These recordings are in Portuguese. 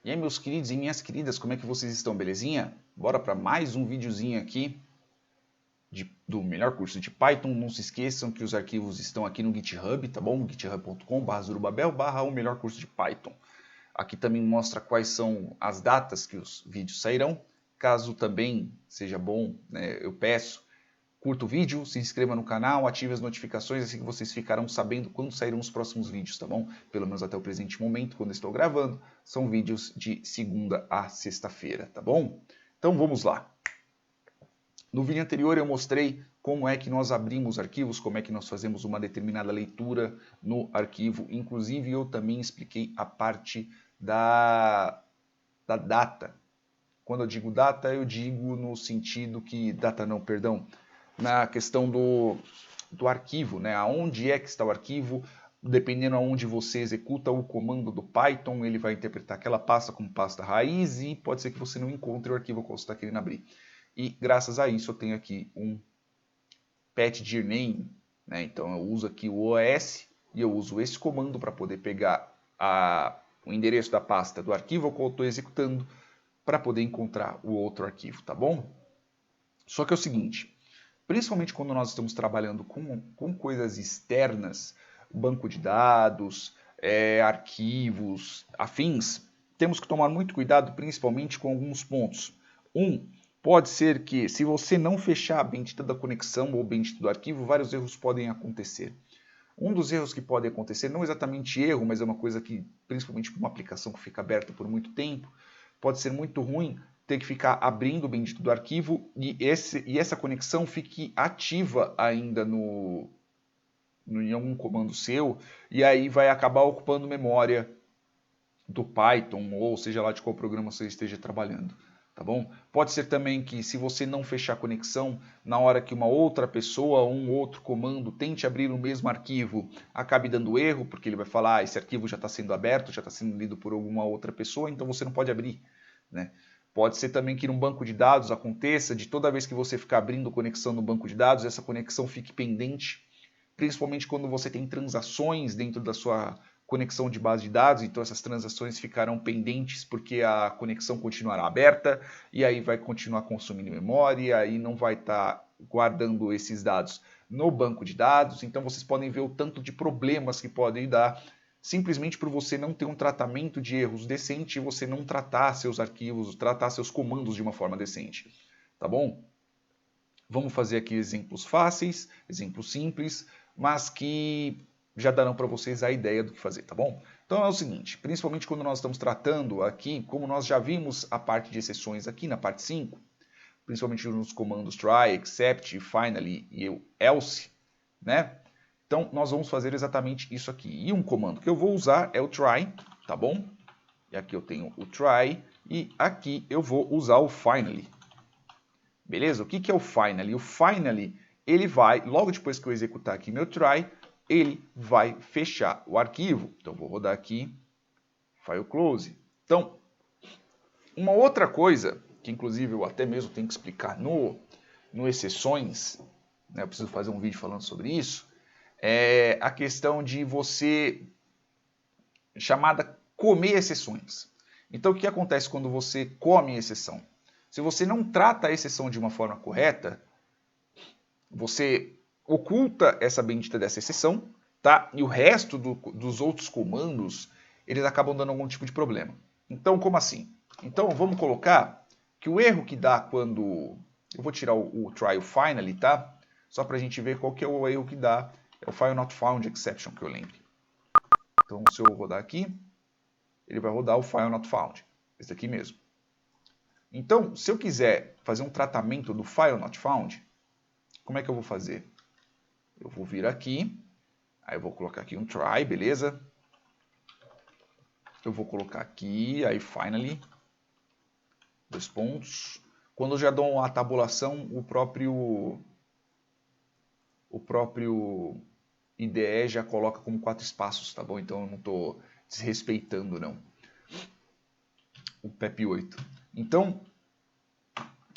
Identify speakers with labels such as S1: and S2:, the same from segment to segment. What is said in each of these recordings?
S1: E aí, meus queridos e minhas queridas, como é que vocês estão, belezinha? Bora para mais um videozinho aqui do melhor curso de Python. Não se esqueçam que os arquivos estão aqui no GitHub, tá bom? github.com/zorobabel/ o melhor curso de Python. Aqui também mostra quais são as datas que os vídeos sairão. Caso também seja bom, né, eu peço, curta o vídeo, se inscreva no canal, ative as notificações, assim que vocês ficarão sabendo quando sairão os próximos vídeos, tá bom? Pelo menos até o presente momento, quando estou gravando, são vídeos de segunda a sexta-feira, tá bom? Então vamos lá. No vídeo anterior eu mostrei como é que nós abrimos arquivos, como é que nós fazemos uma determinada leitura no arquivo. Inclusive eu também expliquei a parte da data. Quando eu digo data, eu digo no sentido que... Data não, perdão. Na questão do arquivo, né? Aonde é que está o arquivo, dependendo aonde você executa o comando do Python, ele vai interpretar aquela pasta como pasta raiz e pode ser que você não encontre o arquivo que você está querendo abrir. E graças a isso eu tenho aqui um patdir name, né? Então eu uso aqui o OS e eu uso esse comando para poder pegar o endereço da pasta do arquivo que eu estou executando para poder encontrar o outro arquivo, tá bom? Só que é o seguinte, principalmente quando nós estamos trabalhando com coisas externas, banco de dados, arquivos, afins, temos que tomar muito cuidado, principalmente com alguns pontos. Pode ser que, se você não fechar a bendita da conexão ou bendito do arquivo, vários erros podem acontecer. Um dos erros que pode acontecer, não exatamente erro, mas é uma coisa que, principalmente para uma aplicação que fica aberta por muito tempo, pode ser muito ruim ter que ficar abrindo o bendito do arquivo e essa conexão fique ativa ainda em algum comando seu, e aí vai acabar ocupando memória do Python, ou seja lá de qual programa você esteja trabalhando. Tá bom? Pode ser também que, se você não fechar a conexão, na hora que uma outra pessoa ou um outro comando tente abrir o mesmo arquivo, acabe dando erro, porque ele vai falar, esse arquivo já está sendo aberto, já está sendo lido por alguma outra pessoa, então você não pode abrir, né? Pode ser também que num banco de dados aconteça de toda vez que você ficar abrindo conexão no banco de dados, essa conexão fique pendente, principalmente quando você tem transações dentro da sua conexão de base de dados, então essas transações ficarão pendentes porque a conexão continuará aberta e aí vai continuar consumindo memória e não vai estar guardando esses dados no banco de dados. Então vocês podem ver o tanto de problemas que podem dar simplesmente por você não ter um tratamento de erros decente e você não tratar seus arquivos, tratar seus comandos de uma forma decente. Tá bom? Vamos fazer aqui exemplos fáceis, exemplos simples, mas que já darão para vocês a ideia do que fazer, tá bom? Então é o seguinte, principalmente quando nós estamos tratando aqui, como nós já vimos a parte de exceções aqui na parte 5, principalmente nos comandos try, except, finally e else, né? Então nós vamos fazer exatamente isso aqui. E um comando que eu vou usar é o try, tá bom? E aqui eu tenho o try e aqui eu vou usar o finally. Beleza? O que é o finally? O finally, ele vai, logo depois que eu executar aqui meu try, ele vai fechar o arquivo. Então, vou rodar aqui, file close. Então, uma outra coisa, que inclusive eu até mesmo tenho que explicar no exceções, né, eu preciso fazer um vídeo falando sobre isso, é a questão de você, chamada comer exceções. Então, o que acontece quando você come exceção? Se você não trata a exceção de uma forma correta, você oculta essa bendita dessa exceção, tá? E o resto dos outros comandos, eles acabam dando algum tipo de problema. Então, como assim? Então, vamos colocar que o erro que dá quando... Eu vou tirar o try finally, tá? Só para a gente ver qual que é o erro que dá. É o file not found exception, que eu lembro. Então, se eu rodar aqui, ele vai rodar o file not found. Esse aqui mesmo. Então, se eu quiser fazer um tratamento do file not found, como é que eu vou fazer? Eu vou vir aqui, aí eu vou colocar aqui um try, beleza? Eu vou colocar aqui, aí finally, 2 pontos. Quando eu já dou a tabulação, o próprio IDE já coloca como 4 espaços, tá bom? Então eu não estou desrespeitando, não. O PEP8. Então,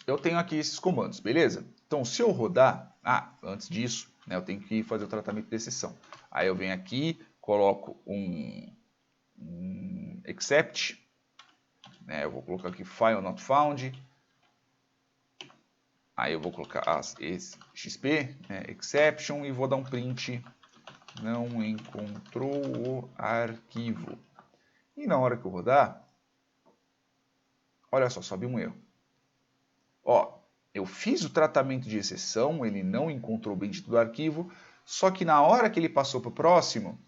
S1: eu tenho aqui esses comandos, beleza? Então, se eu rodar... antes disso, né, eu tenho que fazer o tratamento de exceção. Aí eu venho aqui, coloco um except, né? Eu vou colocar aqui file not found. Aí eu vou colocar as XP, né, exception, e vou dar um print, não encontrou o arquivo. E na hora que eu rodar, olha só, sobe um erro. Ó, eu fiz o tratamento de exceção, ele não encontrou o bendito do arquivo, só que na hora que ele passou para o próximo,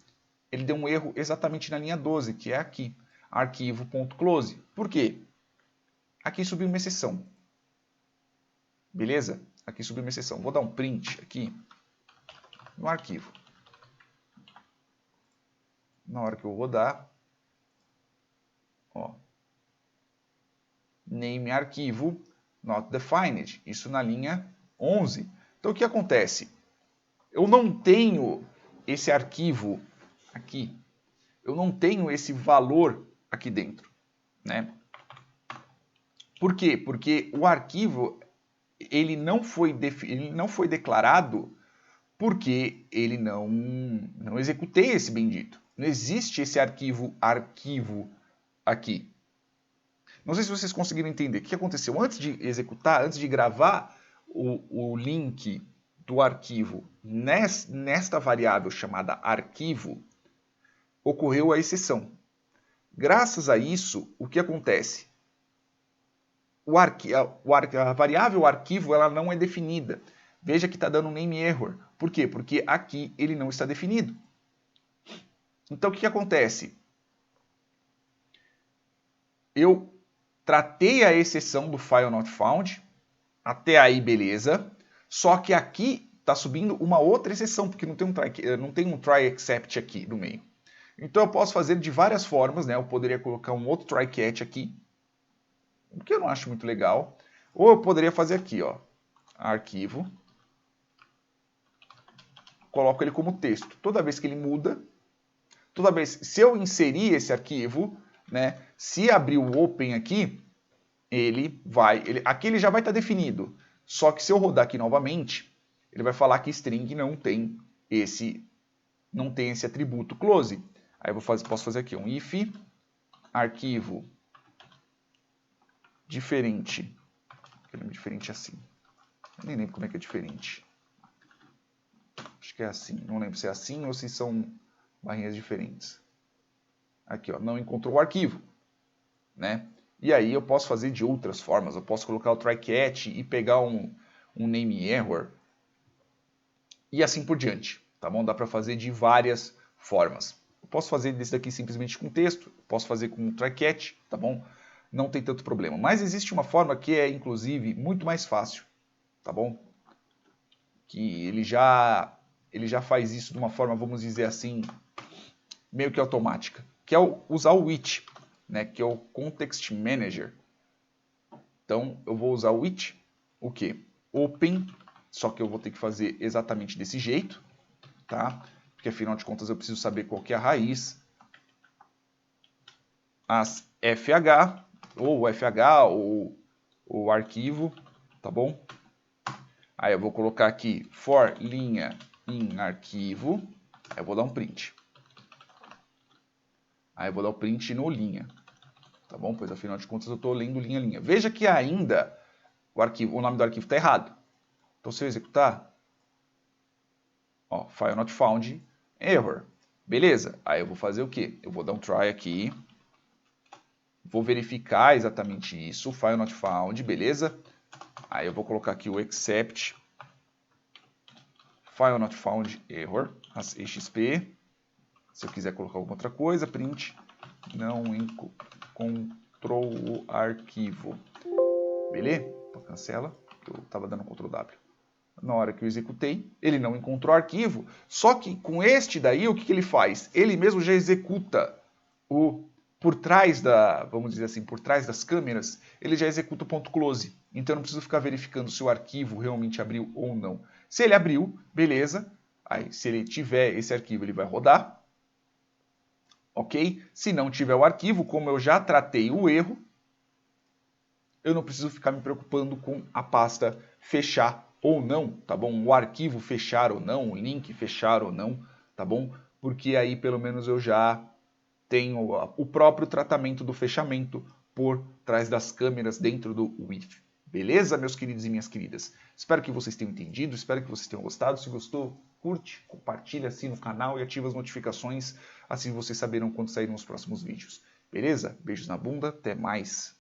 S1: ele deu um erro exatamente na linha 12, que é aqui, arquivo.close. Por quê? Aqui subiu uma exceção. Beleza? Aqui subiu uma exceção. Vou dar um print aqui no arquivo. Na hora que eu rodar, ó, name arquivo not defined. Isso na linha 11. Então o que acontece? Eu não tenho esse arquivo aqui. Eu não tenho esse valor aqui dentro, né? Por quê? Porque o arquivo ele não foi declarado porque ele não executei esse bendito. Não existe esse arquivo aqui. Não sei se vocês conseguiram entender. O que aconteceu? Antes de executar, antes de gravar o link do arquivo nesta variável chamada arquivo, ocorreu a exceção. Graças a isso, o que acontece? A variável arquivo ela não é definida. Veja que está dando um name error. Por quê? Porque aqui ele não está definido. Então, o que acontece? Eu tratei a exceção do file not found. Até aí, beleza. Só que aqui está subindo uma outra exceção, porque não tem um try except aqui no meio. Então, eu posso fazer de várias formas, né? Eu poderia colocar um outro try catch aqui, o que eu não acho muito legal. Ou eu poderia fazer aqui, ó, arquivo, coloco ele como texto. Toda vez que ele muda, toda vez, se eu inserir esse arquivo, né, se abrir o open aqui, aqui ele já vai estar definido. Só que se eu rodar aqui novamente, ele vai falar que string não tem esse atributo close. Aí eu posso fazer aqui um if arquivo diferente. Diferente assim. Eu nem lembro como é que é diferente. Acho que é assim. Não lembro se é assim ou se são barrinhas diferentes. Aqui, ó, não encontrou o arquivo, né? E aí eu posso fazer de outras formas. Eu posso colocar o try catch e pegar um name error e assim por diante, tá bom? Dá para fazer de várias formas. Eu posso fazer desse daqui simplesmente com texto, posso fazer com try catch, tá bom? Não tem tanto problema. Mas existe uma forma que é, inclusive, muito mais fácil, tá bom? Que ele já faz isso de uma forma, vamos dizer assim, meio que automática, que é usar o which, né? Que é o Context Manager. Então, eu vou usar o which, o quê? Open, só que eu vou ter que fazer exatamente desse jeito, tá? Porque, afinal de contas, eu preciso saber qual que é a raiz. As FH, ou FH, ou o arquivo, tá bom? Aí eu vou colocar aqui for linha em arquivo, aí eu vou dar um print. Aí eu vou dar o print no linha, tá bom? Pois afinal de contas eu estou lendo linha a linha. Veja que ainda o nome do arquivo está errado. Então se eu executar, ó, file not found, error. Beleza, aí eu vou fazer o quê? Eu vou dar um try aqui, vou verificar exatamente isso, file not found, beleza? Aí eu vou colocar aqui o except file not found error, as exp. Se eu quiser colocar alguma outra coisa, print não encontrou o arquivo. Beleza? Cancela, eu estava dando Ctrl W. Na hora que eu executei, ele não encontrou o arquivo, só que com este daí, o que ele faz? Ele mesmo já executa por trás vamos dizer assim, por trás das câmeras, ele já executa o ponto .close. Então eu não preciso ficar verificando se o arquivo realmente abriu ou não. Se ele abriu, beleza. Aí, se ele tiver esse arquivo, ele vai rodar. Ok? Se não tiver o arquivo, como eu já tratei o erro, eu não preciso ficar me preocupando com a pasta fechar ou não, tá bom? O arquivo fechar ou não, o link fechar ou não, tá bom? Porque aí pelo menos eu já tenho o próprio tratamento do fechamento por trás das câmeras dentro do WIF. Beleza, meus queridos e minhas queridas? Espero que vocês tenham entendido, espero que vocês tenham gostado. Se gostou, curte, compartilha, assina o canal e ativa as notificações, assim vocês saberão quando saírem os próximos vídeos. Beleza? Beijos na bunda, até mais!